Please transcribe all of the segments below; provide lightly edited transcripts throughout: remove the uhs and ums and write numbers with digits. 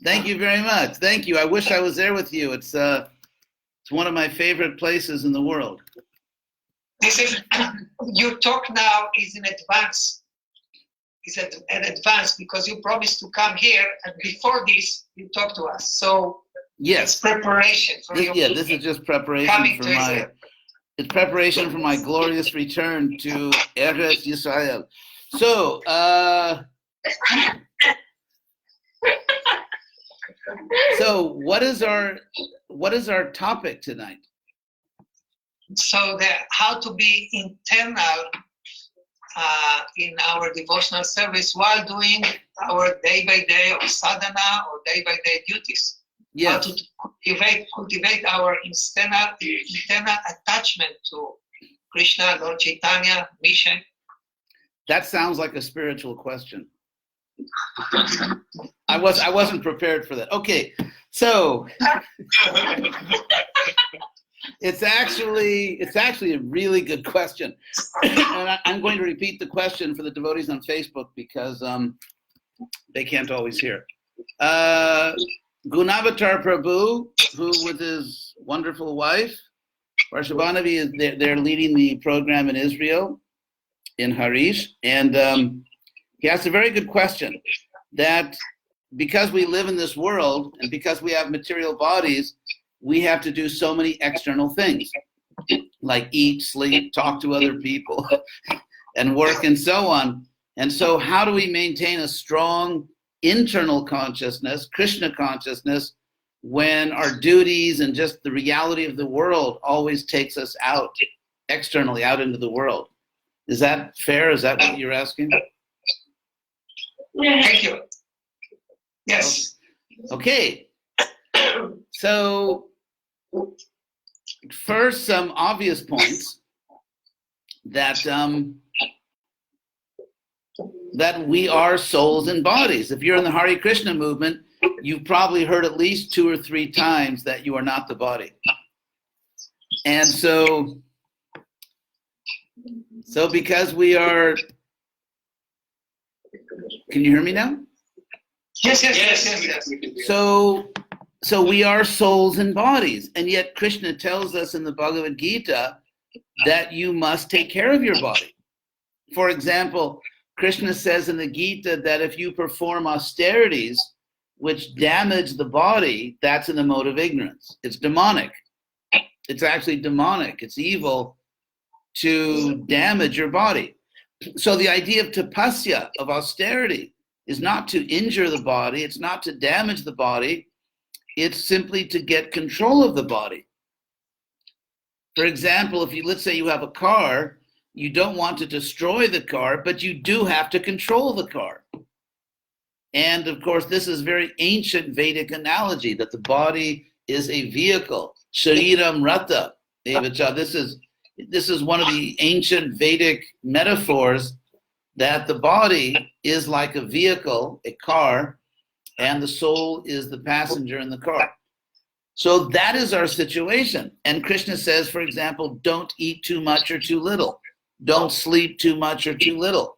Thank you very much. Thank you. I wish I was there with you. It's one of my favorite places in the world. This is your talk now is in advance. Is an advance because you promised to come here, and before this you talk to us. So yes, it's preparation for you. Yeah, this is just preparation for my. It's preparation for my glorious return to Eretz Yisrael. So, so what is our topic tonight? So how to be internal in our devotional service while doing our day-by-day or sadhana or day-by-day duties. Yes. How to cultivate our internal attachment to Krishna, Lord Chaitanya, mission. That sounds like a spiritual question. I wasn't prepared for that. Okay, so it's actually a really good question, and I'm going to repeat the question for the devotees on Facebook because they can't always hear. Gunavatar Prabhu, who with his wonderful wife, Varshabhanavi, they're leading the program in Israel, in Harish, and he asked a very good question, that because we live in this world and because we have material bodies, we have to do so many external things, like eat, sleep, talk to other people, and work and so on. And so how do we maintain a strong internal consciousness, Krishna consciousness, when our duties and just the reality of the world always takes us out, externally, out into the world? Is that fair? Is that what you're asking? Thank you. Yes. Okay. So first, some obvious points that that we are souls and bodies. If you're in the Hare Krishna movement, you've probably heard at least 2 or 3 times that you are not the body. And so because we are, can you hear me now? Yes. So we are souls and bodies, and yet Krishna tells us in the Bhagavad Gita that you must take care of your body. For example, Krishna says in the Gita that if you perform austerities which damage the body, that's in the mode of ignorance. It's demonic. It's actually demonic. It's evil to damage your body. So the idea of tapasya, of austerity, is not to injure the body. It's not to damage the body. It's simply to get control of the body. For example, if let's say you have a car, you don't want to destroy the car, but you do have to control the car. And of course, this is very ancient Vedic analogy that the body is a vehicle. Shariram Rata. This is one of the ancient Vedic metaphors that the body is like a vehicle, a car, and the soul is the passenger in the car. So that is our situation. And Krishna says, for example, don't eat too much or too little. Don't sleep too much or too little.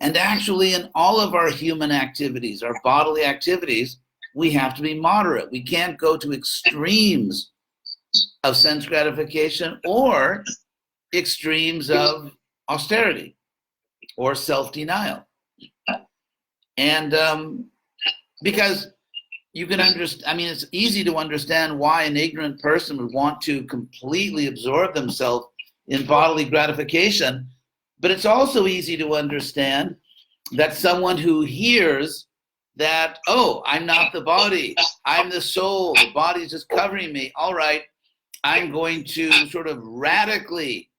And actually, in all of our human activities, our bodily activities, we have to be moderate. We can't go to extremes of sense gratification or extremes of austerity or self-denial. And because you can understand, I mean, it's easy to understand why an ignorant person would want to completely absorb themselves in bodily gratification, but it's also easy to understand that someone who hears that, oh, I'm not the body, I'm the soul, the body's just covering me, all right, I'm going to sort of radically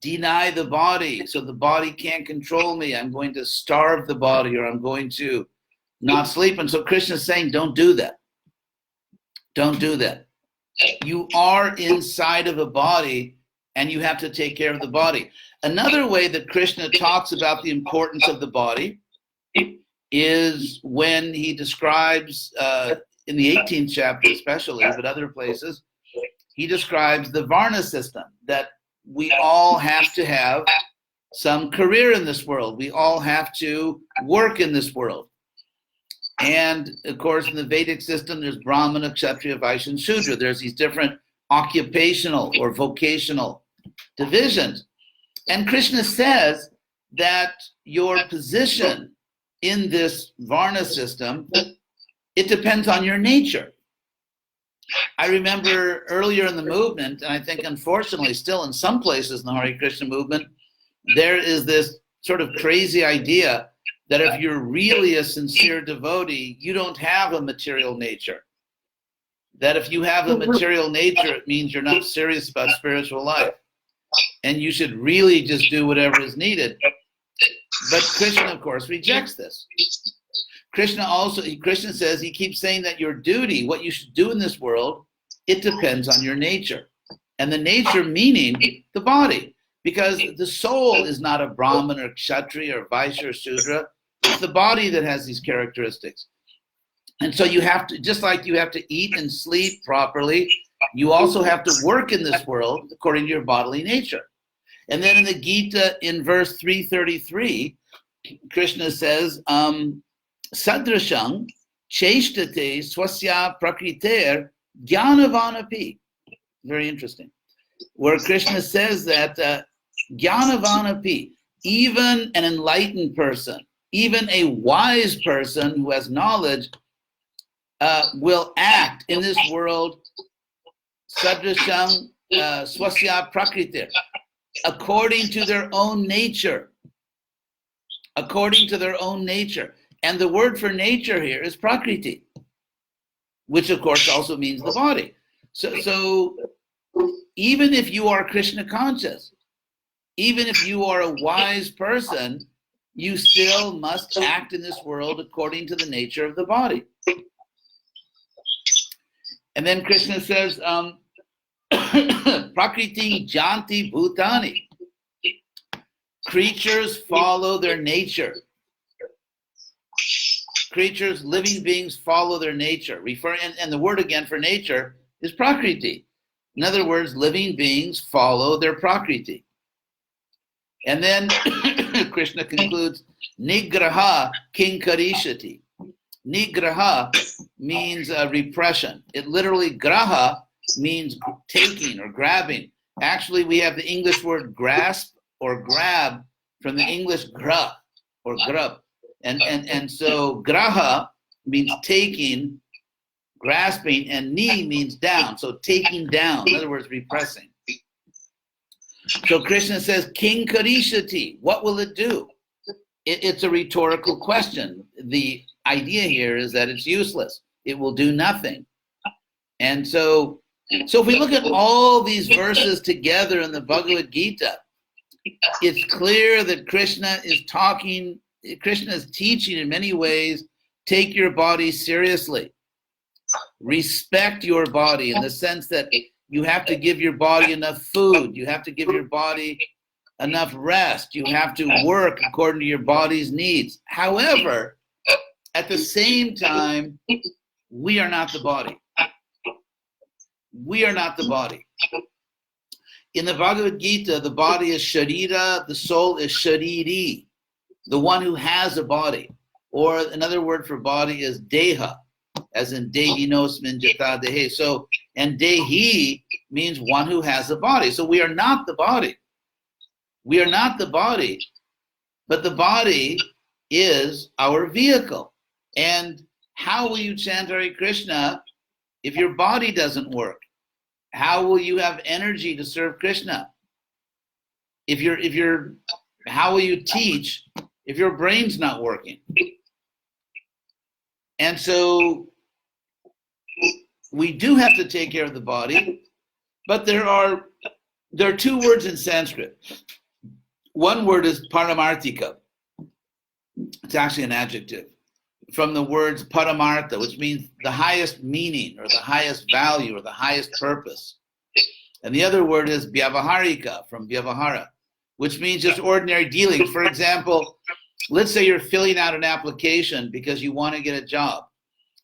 deny the body so the body can't control me, I'm going to starve the body, or I'm going to not sleep. And so Krishna's saying, don't do that. Don't do that. You are inside of a body and you have to take care of the body. Another way that Krishna talks about the importance of the body is when he describes, in the 18th chapter especially, but other places, he describes the Varna system, that we all have to have some career in this world. We all have to work in this world. And of course, in the Vedic system, there's Brahmana, Kshatriya, Vaishya, and Shudra. There's these different occupational or vocational divisions. And Krishna says that your position in this Varna system, it depends on your nature. I remember earlier in the movement, and I think unfortunately still in some places in the Hare Krishna movement, there is this sort of crazy idea that if you're really a sincere devotee, you don't have a material nature. That if you have a material nature, it means you're not serious about spiritual life. And you should really just do whatever is needed. But Krishna, of course, rejects this. Krishna says, he keeps saying that your duty, what you should do in this world, it depends on your nature. And the nature meaning the body. Because the soul is not a Brahman or Kshatriya or Vaishya or Shudra. It's the body that has these characteristics. And so you have to, just like you have to eat and sleep properly, you also have to work in this world according to your bodily nature. And then in the Gita, in verse 333, Krishna says, Sadrashang cheshtate swasya prakriter jnanavanapi. Very interesting. Where Krishna says that jnanavanapi, even an enlightened person, even a wise person who has knowledge, will act in this world sadrasham swasya prakriti, according to their own nature. According to their own nature. And the word for nature here is prakriti, which of course also means the body. So even if you are Krishna conscious, even if you are a wise person, you still must act in this world according to the nature of the body. And then Krishna says, Prakriti janti bhutani. Creatures follow their nature. Creatures, living beings follow their nature. And the word again for nature is prakriti. In other words, living beings follow their prakriti. And then Krishna concludes, Nigraha kinkarishati. Nigraha means repression. It literally, graha means taking or grabbing. Actually, we have the English word grasp or grab from the English gra or grub. And so graha means taking, grasping, and ni means down. So taking down, in other words, repressing. So Krishna says, King Karishati, what will it do? It's a rhetorical question. The idea here is that it's useless. It will do nothing. And so if we look at all these verses together in the Bhagavad Gita, it's clear that Krishna is teaching in many ways, take your body seriously. Respect your body in the sense that you have to give your body enough food. You have to give your body enough rest. You have to work according to your body's needs. However, at the same time, we are not the body. We are not the body. In the Bhagavad Gita, the body is sharira, the soul is shariri, the one who has a body. Or another word for body is deha, as in dehinosmin jata dehe. So, and dehi means one who has a body. So we are not the body. We are not the body, but the body is our vehicle. And how will you chant Hare Krishna if your body doesn't work? How will you have energy to serve Krishna? How will you teach if your brain's not working? And so we do have to take care of the body, but there are two words in Sanskrit. One word is paramarthika. It's actually an adjective from the words paramartha, which means the highest meaning or the highest value or the highest purpose. And the other word is vyavaharika, from vyavahara, which means just ordinary dealings. For example, let's say you're filling out an application because you want to get a job.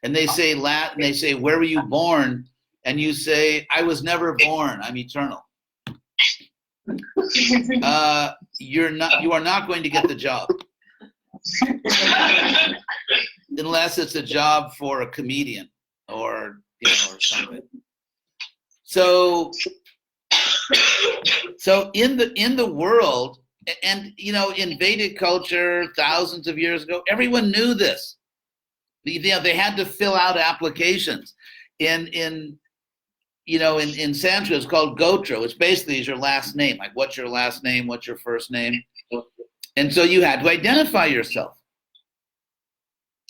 And they say where were you born? And you say, I was never born, I'm eternal. You are not going to get the job. unless it's a job for a comedian or or something. So in the world, and in Vedic culture thousands of years ago, everyone knew this. They had to fill out applications. In Sanskrit, it's called Gotra, which basically is your last name. Like, what's your last name? What's your first name? And so you had to identify yourself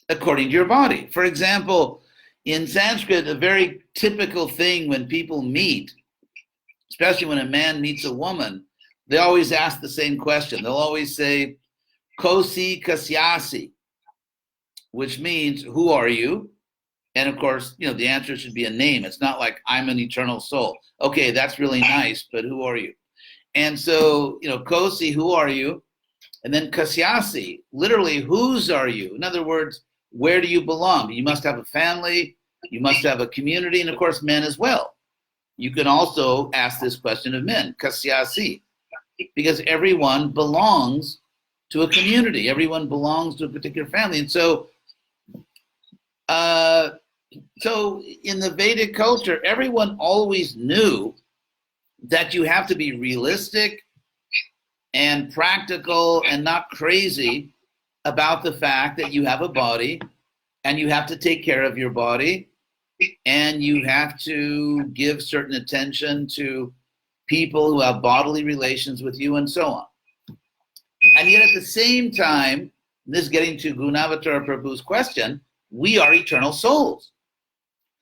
according to your body. For example, in Sanskrit, a very typical thing when people meet, especially when a man meets a woman, they always ask the same question. They'll always say, Kosi kasyasi, which means, who are you? And of course, the answer should be a name. It's not like, I'm an eternal soul. Okay, that's really nice, but who are you? And so, Kosi, who are you? And then kasyasi, literally, whose are you? In other words, where do you belong? You must have a family, you must have a community, and of course, men as well. You can also ask this question of men, kasyasi, because everyone belongs to a community. Everyone belongs to a particular family. And so, in the Vedic culture, everyone always knew that you have to be realistic and practical and not crazy about the fact that you have a body and you have to take care of your body and you have to give certain attention to people who have bodily relations with you and so on. And yet at the same time, this is getting to Gunavatar Prabhu's question, we are eternal souls.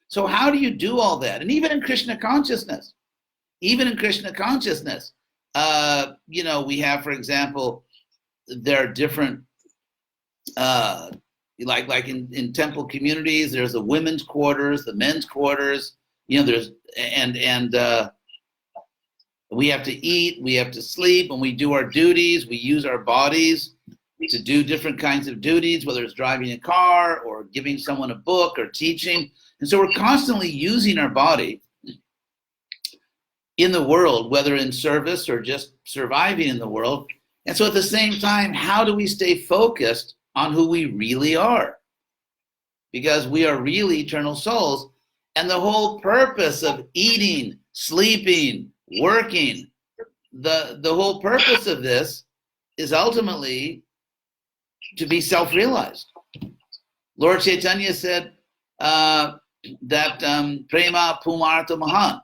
So how do you do all that? And even in Krishna consciousness, we have, for example, there are different, like in temple communities, there's the women's quarters, the men's quarters, there's, and we have to eat, we have to sleep, and we do our duties, we use our bodies to do different kinds of duties, whether it's driving a car or giving someone a book or teaching. And so we're constantly using our body in the world, whether in service or just surviving in the world. And so at the same time, how do we stay focused on who we really are? Because we are really eternal souls. And the whole purpose of eating, sleeping, working, the whole purpose of this is ultimately to be self-realized. Lord Chaitanya said that prema pumartha mahan,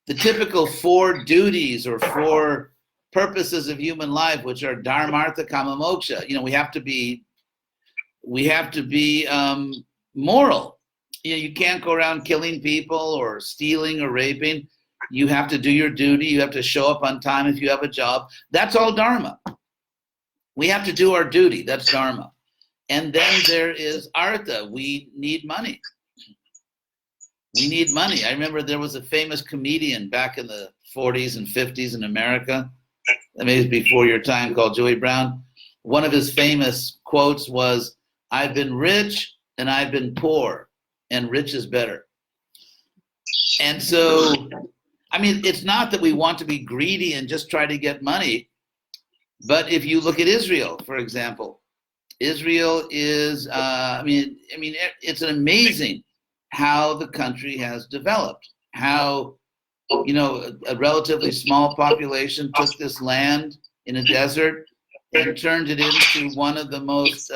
the typical 4 duties or 4 purposes of human life, which are dharmartha kama moksha. We have to be moral. You can't go around killing people or stealing or raping. You have to do your duty. You have to show up on time if you have a job. That's all dharma. We have to do our duty. That's dharma. And then there is artha. We need money. I remember there was a famous comedian back in the 40s and 50s in America, maybe before your time, called Joey Brown. One of his famous quotes was, I've been rich and I've been poor, and rich is better. And so, it's not that we want to be greedy and just try to get money, but if you look at Israel, for example, Israel is, it's amazing how the country has developed, how, a relatively small population took this land in a desert and turned it into one of the most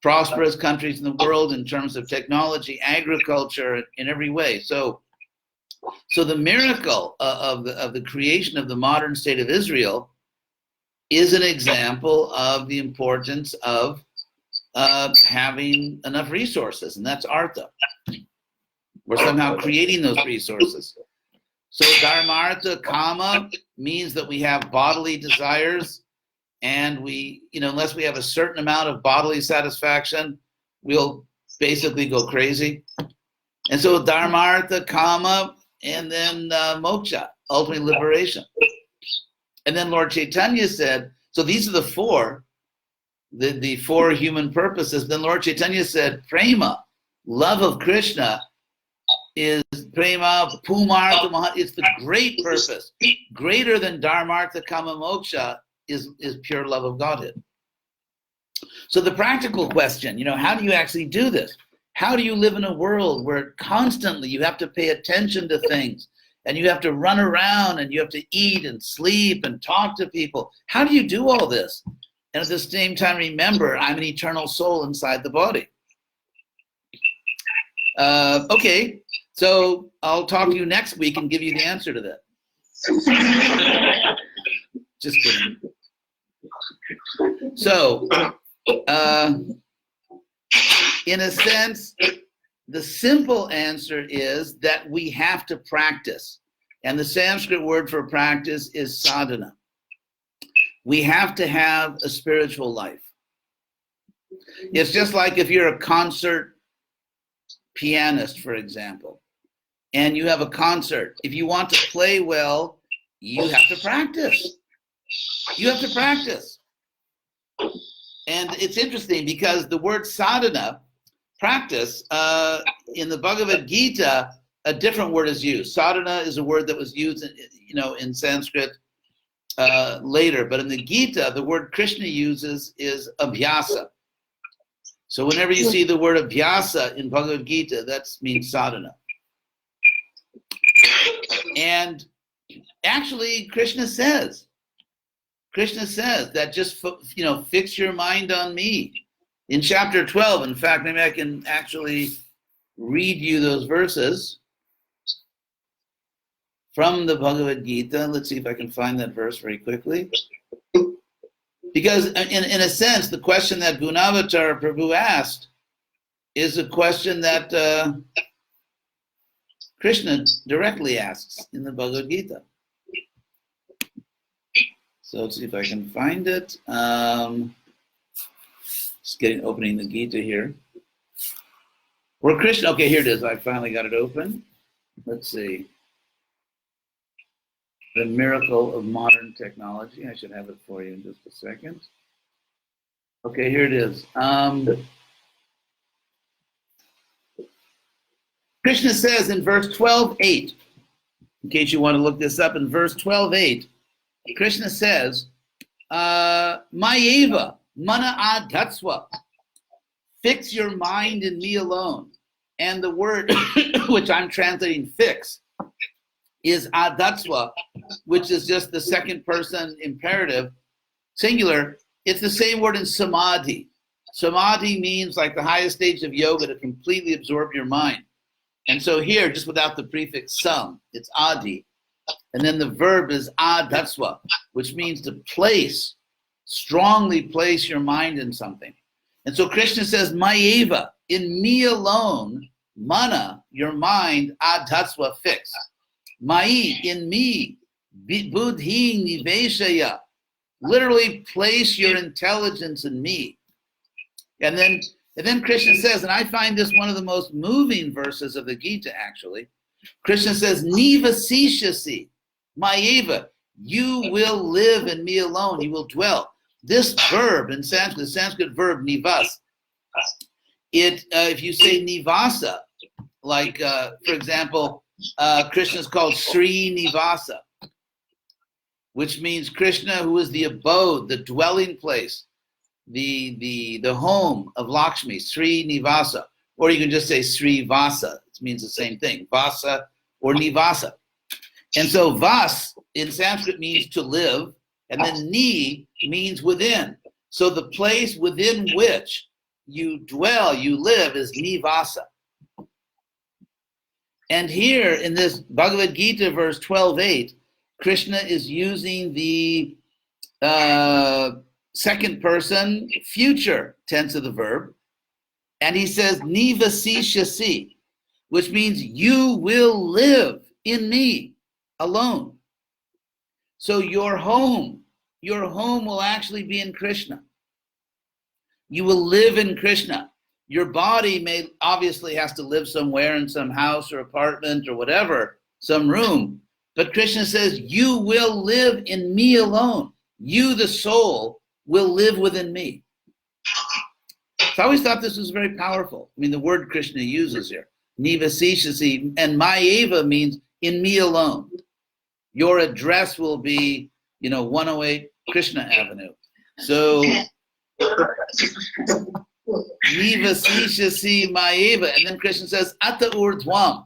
prosperous countries in the world in terms of technology, agriculture, in every way. So the miracle of the creation of the modern state of Israel is an example of the importance of having enough resources, and that's artha. We're somehow creating those resources. So dharmartha kama means that we have bodily desires, and we, unless we have a certain amount of bodily satisfaction, we'll basically go crazy. And so dharmartha kama, and then moksha, ultimate liberation. And then Lord Chaitanya said, so these are the 4, the 4 human purposes. Then Lord Chaitanya said, prema, love of Krishna, is prema pumartha mahan. It's the great purpose. Greater than dharmartha kama moksha is pure love of Godhead. So the practical question, how do you actually do this? How do you live in a world where constantly you have to pay attention to things and you have to run around and you have to eat and sleep and talk to people? How do you do all this? And at the same time, remember, I'm an eternal soul inside the body. Okay, so I'll talk to you next week and give you the answer to that. Just kidding. So, in a sense, the simple answer is that we have to practice. And the Sanskrit word for practice is sadhana. We have to have a spiritual life. It's just like if you're a concert pianist, for example, and you have a concert. If you want to play well, you have to practice. You have to practice. And it's interesting because the word sadhana, practice, in the Bhagavad Gita, a different word is used. Sadhana is a word that was used in Sanskrit later, but in the Gita, the word Krishna uses is abhyasa. So whenever you see the word abhyasa in Bhagavad Gita, that means sadhana. And actually, Krishna says that just, fix your mind on me. In chapter 12, in fact, maybe I can actually read you those verses from the Bhagavad Gita. Let's see if I can find that verse very quickly. Because in a sense, the question that Gunavatar Prabhu asked is a question that Krishna directly asks in the Bhagavad Gita. So let's see if I can find it. Just opening the Gita here. Where Krishna, okay, here it is. I finally got it open. Let's see. The miracle of modern technology. I should have it for you in just a second. Okay, here it is. Krishna says in verse 12:8, in case you want to look this up, in verse 12:8, Krishna says, Mayeva, mana adhatsva, fix your mind in me alone. And the word, which I'm translating fix, is adhatsva, which is just the second person imperative, singular. It's the same word in samadhi. Samadhi means like the highest stage of yoga to completely absorb your mind. And so here, just without the prefix sam, it's adi. And then the verb is adhatsva, which means to place, strongly place your mind in something. And so Krishna says, Mayeva, in me alone, mana, your mind, adhatsva, fix. Mai, in me, buddhi niveshaya, literally place your intelligence in me. And then Krishna says, and I find this one of the most moving verses of the Gita, actually. Krishna says, nivasishasi, mayeva, you will live in me alone, you will dwell. This verb in Sanskrit, the Sanskrit verb nivas, if you say nivasa, like, for example, Krishna is called Sri Nivasa, which means Krishna, who is the abode, the dwelling place, the home of Lakshmi, Sri Nivasa. Or you can just say Sri Vasa. It means the same thing, Vasa or Nivasa. And so Vas in Sanskrit means to live, and then Ni means within. So the place within which you dwell, you live, is Nivasa. And here in this Bhagavad Gita, verse 12:8, Krishna is using the second person future tense of the verb. And he says, nivasishasi, which means you will live in me alone. So your home will actually be in Krishna. You will live in Krishna. Your body obviously has to live somewhere in some house or apartment or whatever, some room. But Krishna says, you will live in me alone. You, the soul, will live within me. So I always thought this was very powerful. I mean, the word Krishna uses here, nivasishasi, and mayeva means in me alone. Your address will be, 108 Krishna Avenue. So Nivasishasi Maeva. And then Krishna says, Atta Urdhvam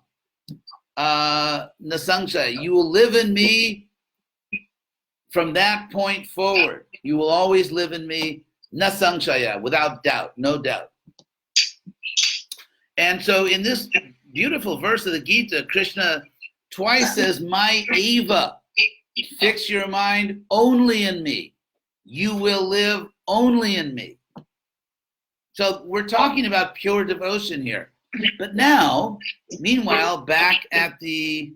Nasangsha. You will live in me from that point forward. You will always live in me, Nasangshaya, without doubt, no doubt. And so in this beautiful verse of the Gita, Krishna twice says, my Eva, fix your mind only in me. You will live only in me. So we're talking about pure devotion here. But now, meanwhile, back at the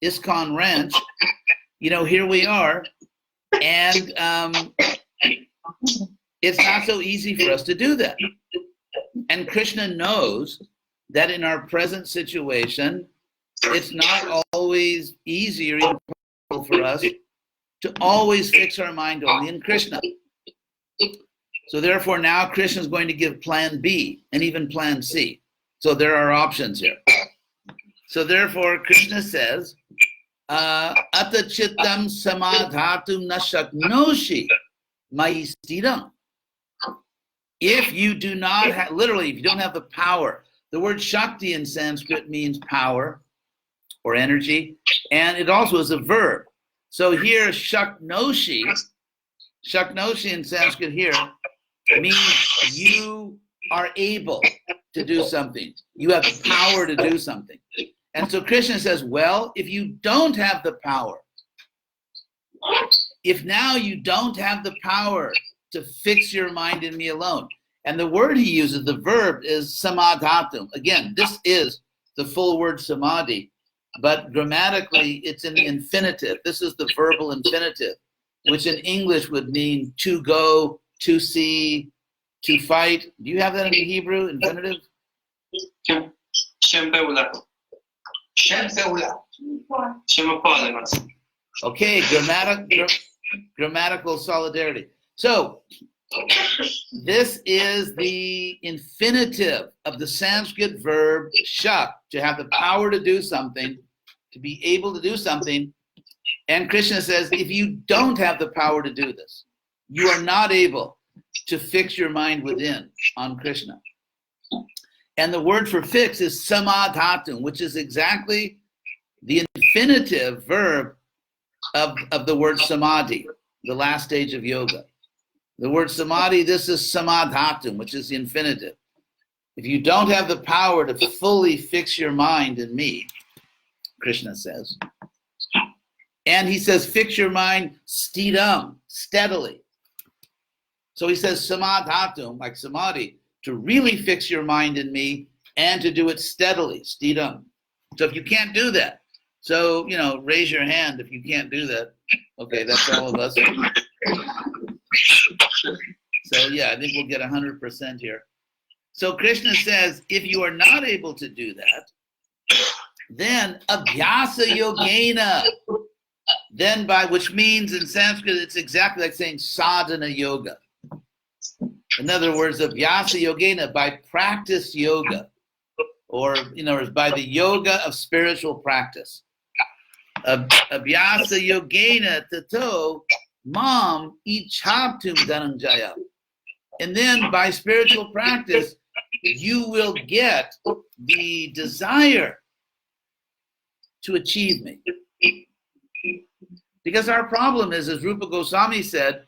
ISKCON ranch, here we are, and it's not so easy for us to do that. And Krishna knows that in our present situation, it's not always easy or even possible for us to always fix our mind only in Krishna. So therefore, now Krishna is going to give plan B and even plan C. So there are options here. So therefore, Krishna says, Ata chittam samadhatum nashaknoshi maistidam. If you do not have, literally, if you don't have the power, the word Shakti in Sanskrit means power or energy, and it also is a verb. So here, Shaknoshi in Sanskrit here means you are able to do something. You have the power to do something. And so Krishna says, well, if you don't have the power, if now you don't have the power to fix your mind in me alone, and the word he uses, the verb, is samadhatum. Again, this is the full word samadhi, but grammatically it's in the infinitive. This is the verbal infinitive, which in English would mean to go, to see, to fight. Do you have that in the Hebrew infinitive? Okay, grammatical solidarity. So this is the infinitive of the Sanskrit verb shak, to have the power to do something, to be able to do something. And Krishna says, if you don't have the power to do this, you are not able to fix your mind within on Krishna. And the word for fix is samadhatum, which is exactly the infinitive verb of the word samadhi, the last stage of yoga. The word samadhi, this is samadhatum, which is the infinitive. If you don't have the power to fully fix your mind in me, Krishna says, and he says, fix your mind stidam, steadily. So he says samadhatum, like samadhi, to really fix your mind in me and to do it steadily, stidam. So if you can't do that, so, raise your hand if you can't do that. Okay, that's all of us. So yeah, I think we'll get 100% here. So Krishna says, if you are not able to do that, then abhyasa yogena, then which means in Sanskrit, it's exactly like saying sadhana yoga. In other words, abhyasa yogena, by practice yoga, or by the yoga of spiritual practice. Abhyasa yogena tato mam ichhatum dhananjaya. And then by spiritual practice, you will get the desire to achieve me. Because our problem is, as Rupa Goswami said,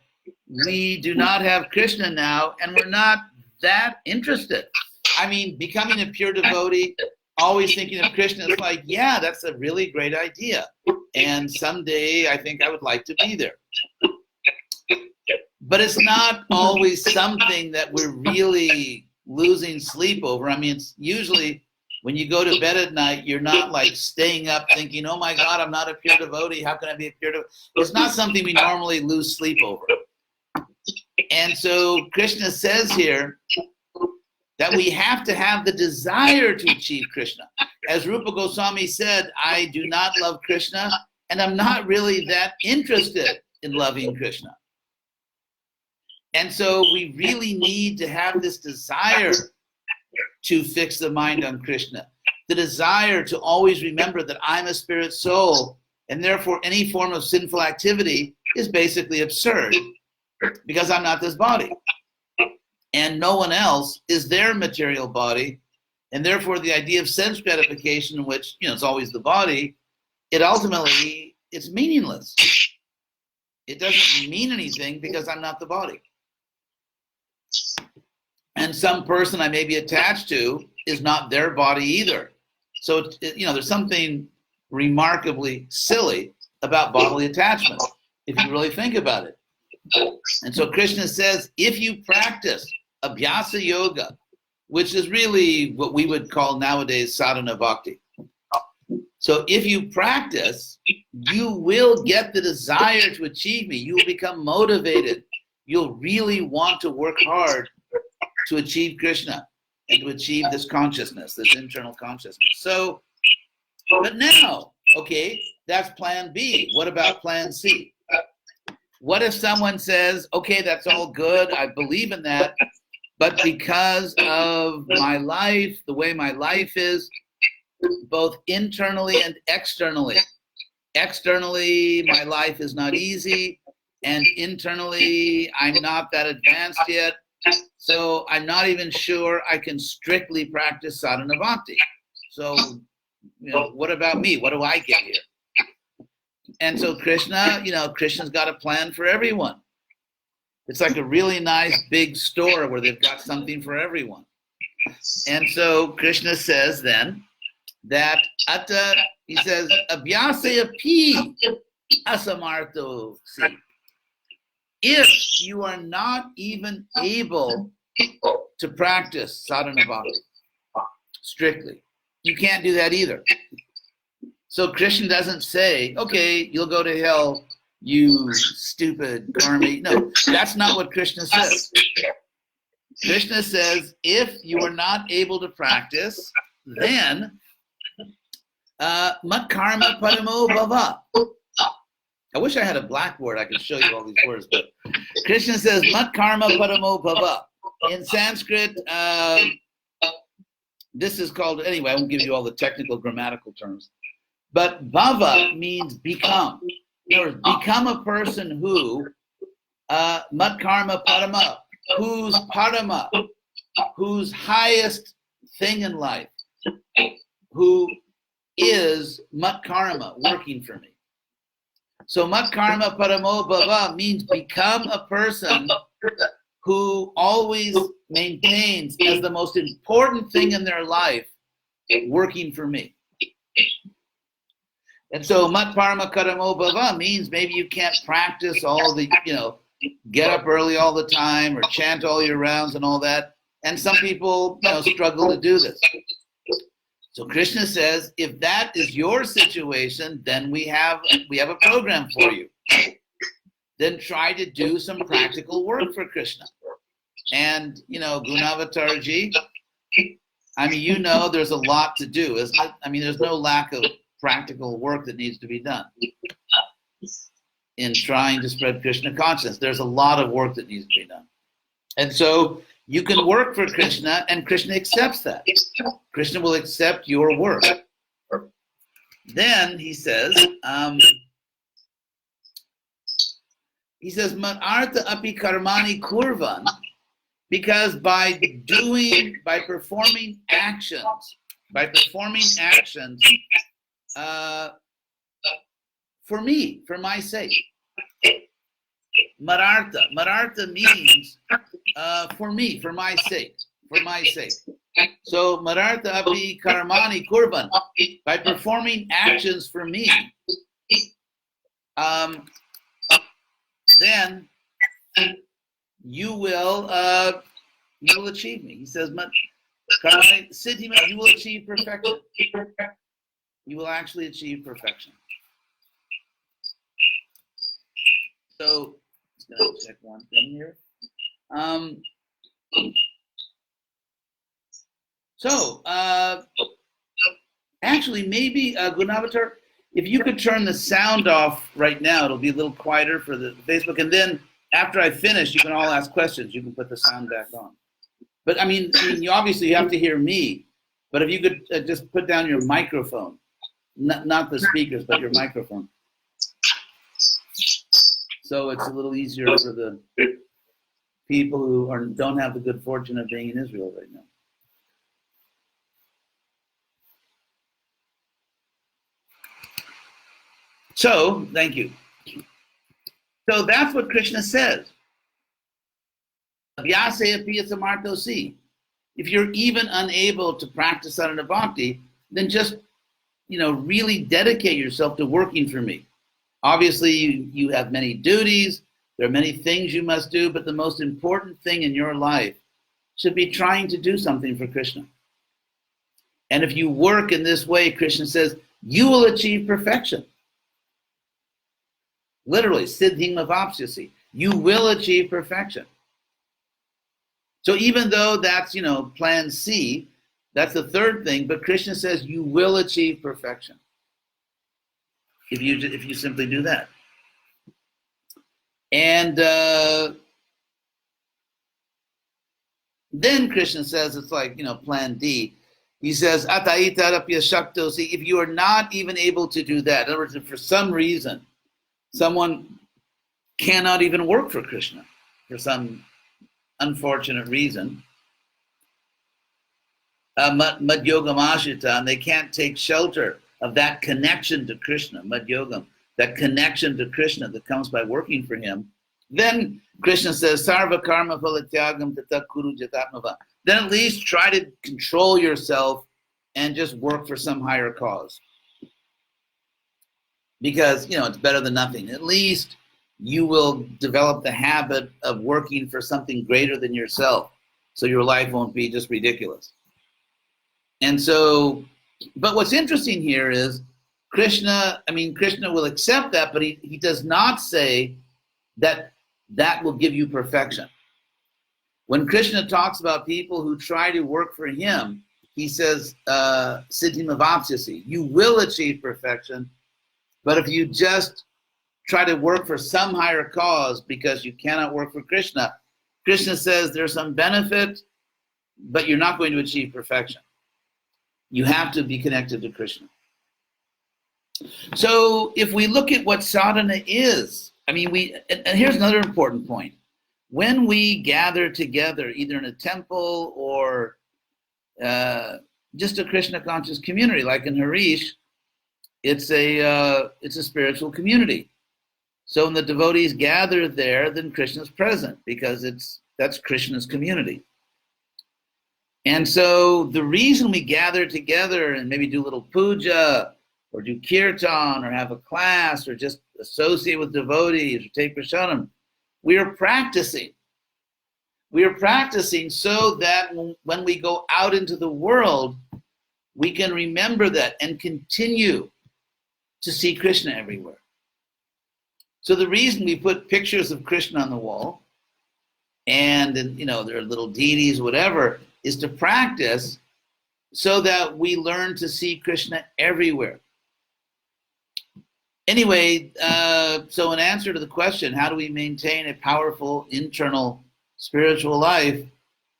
we do not have Krishna now, and we're not that interested. I mean, becoming a pure devotee, always thinking of Krishna, is like, yeah, that's a really great idea. And someday I think I would like to be there. But it's not always something that we're really losing sleep over. I mean, it's usually when you go to bed at night, you're not like staying up thinking, oh my God, I'm not a pure devotee. How can I be a pure devotee? It's not something we normally lose sleep over. And so Krishna says here that we have to have the desire to achieve Krishna. As Rupa Goswami said, I do not love Krishna, and I'm not really that interested in loving Krishna. And so we really need to have this desire to fix the mind on Krishna. The desire to always remember that I'm a spirit soul, and therefore any form of sinful activity is basically absurd because I'm not this body. and no one else is their material body, and therefore the idea of sense gratification, which it's always the body, it's meaningless. It doesn't mean anything because I'm not the body. And some person I may be attached to is not their body either. So there's something remarkably silly about bodily attachment if you really think about it. And so Krishna says, if you practice abhyasa yoga, which is really what we would call nowadays sadhana bhakti. So if you practice, you will get the desire to achieve me. You will become motivated. You'll really want to work hard to achieve Krishna and to achieve this consciousness, this internal consciousness. So, but now, okay, that's plan B. What about plan C? What if someone says, okay, that's all good, I believe in that, but because of my life, the way my life is, both internally and externally, my life is not easy, and internally, I'm not that advanced yet, so I'm not even sure I can strictly practice sadhana bhakti. So, what about me? What do I get here? And so Krishna, Krishna's got a plan for everyone. It's like a really nice big store where they've got something for everyone. And so Krishna says then that he says, abhyasaya pi asamartho si. If you are not even able to practice sadhana bhakti strictly, you can't do that either. So Krishna doesn't say, okay, you'll go to hell, you stupid karma. No, that's not what Krishna says. Krishna says, if you are not able to practice, then mat karma paramo bhava. I wish I had a blackboard I could show you all these words, but Krishna says, mat karma paramo bhava. In Sanskrit, this is called, anyway, I won't give you all the technical grammatical terms. But bhava means become. In other words, become a person who, mat karma parama, whose highest thing in life, who is mat karma, working for me. So mat karma paramo bhava means become a person who always maintains as the most important thing in their life, working for me. And so mat parama karamo bhava means maybe you can't practice all the, get up early all the time or chant all your rounds and all that. And some people, struggle to do this. So Krishna says, if that is your situation, then we have a program for you. Then try to do some practical work for Krishna. And, Gunavatarji, there's a lot to do, isn't it? There's no lack of practical work that needs to be done in trying to spread Krishna consciousness. There's a lot of work that needs to be done. And so you can work for Krishna, and Krishna accepts that. Krishna will accept your work. Then he says, man artha api karmani kurvan, because by performing actions, for me, for my sake. Marartha means for me, for my sake. So marartha api karmani kurban, by performing actions for me, then you will achieve me. He says, you will achieve perfection. You will actually achieve perfection. So, just gonna check one thing here. Actually, maybe Gunavatar, if you could turn the sound off right now, it'll be a little quieter for the Facebook. And then after I finish, you can all ask questions. You can put the sound back on. But you obviously have to hear me. But if you could just put down your microphone, not the speakers, but your microphone. So it's a little easier for the people who don't have the good fortune of being in Israel right now. So, thank you. So that's what Krishna says. If you're even unable to practice sadhana bhakti, then just, really dedicate yourself to working for me. Obviously, you have many duties. There are many things you must do, but the most important thing in your life should be trying to do something for Krishna. And if you work in this way, Krishna says, you will achieve perfection. Literally, siddhim avapsyasi. You will achieve perfection. So even though that's, plan C, that's the third thing, but Krishna says you will achieve perfection if you simply do that. And then Krishna says, it's like, plan D. He says, Ataitarapya shaktosi, if you are not even able to do that, in other words, if for some reason, someone cannot even work for Krishna, for some unfortunate reason, Madhyogam Ashita, and they can't take shelter of that connection to Krishna, Madhyogam, that connection to Krishna that comes by working for him, then Krishna says, Sarva karma phalatyagam tata kuru jatatmava. Then at least try to control yourself and just work for some higher cause. Because, it's better than nothing. At least you will develop the habit of working for something greater than yourself, so your life won't be just ridiculous. And so, but what's interesting here is Krishna will accept that, but he does not say that will give you perfection. When Krishna talks about people who try to work for him, he says, siddhim avapsyasi, you will achieve perfection, but if you just try to work for some higher cause because you cannot work for Krishna, Krishna says there's some benefit, but you're not going to achieve perfection. You have to be connected to Krishna. So if we look at what sadhana is, and here's another important point. When we gather together, either in a temple or just a Krishna conscious community, like in Harish, it's a spiritual community. So when the devotees gather there, then Krishna's present because that's Krishna's community. And so the reason we gather together and maybe do a little puja or do kirtan or have a class or just associate with devotees or take prasadam, we are practicing. We are practicing so that when we go out into the world, we can remember that and continue to see Krishna everywhere. So the reason we put pictures of Krishna on the wall and there are little deities, whatever, is to practice so that we learn to see Krishna everywhere. Anyway, so in answer to the question, how do we maintain a powerful internal spiritual life?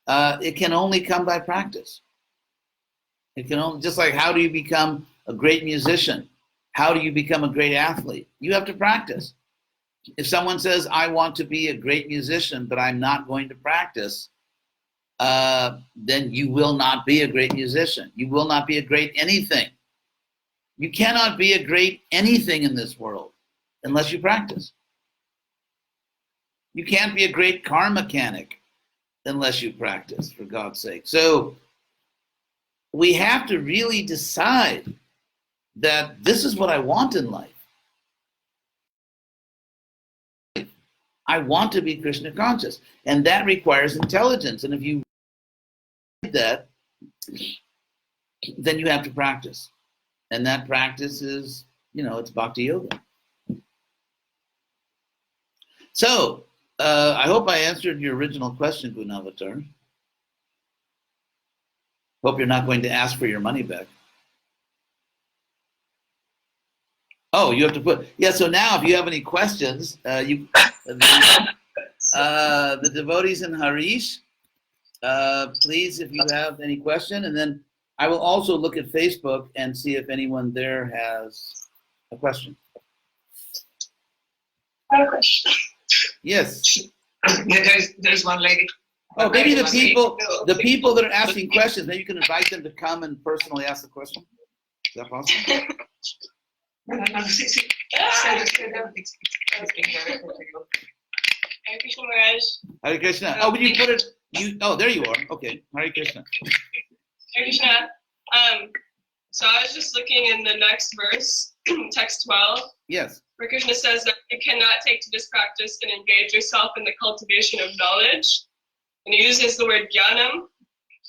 It can only come by practice. It can only, just like how do you become a great musician? How do you become a great athlete? You have to practice. If someone says, I want to be a great musician, but I'm not going to practice, then you will not be a great musician. You will not be a great anything. You cannot be a great anything in this world unless you practice. You can't be a great car mechanic unless you practice, for God's sake. So we have to really decide that this is what I want in life. I want to be Krishna conscious, and that requires intelligence. And if you do that, then you have to practice. And that practice is, it's bhakti yoga. So, I hope I answered your original question, Gunavatar. Hope you're not going to ask for your money back. Oh, you have to put, so now if you have any questions, the devotees in Harish, please, if you have any question, and then I will also look at Facebook and see if anyone there has a question. I have a question. Yes. Yeah, there's one lady. Oh, maybe the people that are asking questions, maybe you can invite them to come and personally ask the question. Is that possible? No, say that. Hare Krishna Maharaj. Hare Krishna. Oh, would you put it? Oh, there you are. Okay. Hare Krishna. Hare Krishna. So I was just looking in the next verse, text 12. Yes. Where Krishna says that you cannot take to this practice and engage yourself in the cultivation of knowledge. And he uses the word jnanam.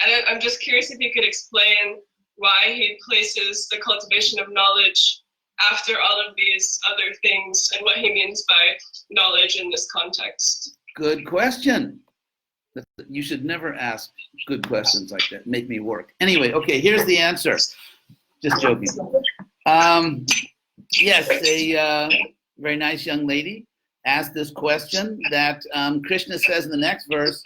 And I'm just curious if you could explain why he places the cultivation of knowledge after all of these other things and what he means by knowledge in this context. Good question. You should never ask good questions like that. Make me work. Anyway, okay, here's the answer. Just joking. Yes, a very nice young lady asked this question that Krishna says in the next verse.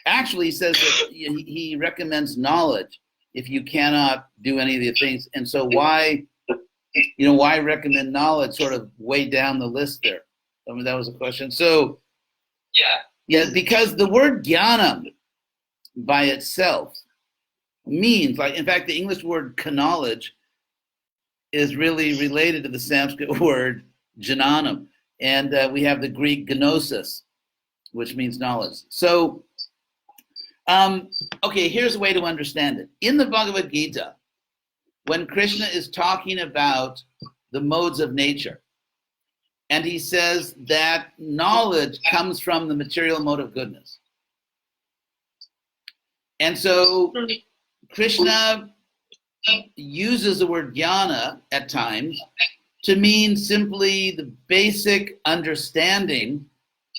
Actually, he says that he recommends knowledge if you cannot do any of the things. And so why recommend knowledge sort of way down the list there? I mean, that was a question. So, yeah, because the word jnanam by itself means, like, in fact, the English word knowledge is really related to the Sanskrit word jnanam. And we have the Greek gnosis, which means knowledge. So, okay, here's a way to understand it. In the Bhagavad Gita, when Krishna is talking about the modes of nature, and he says that knowledge comes from the material mode of goodness. And so Krishna uses the word jnana at times to mean simply the basic understanding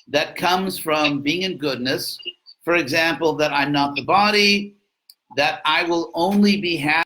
that comes from being in goodness. For example, that I'm not the body, that I will only be happy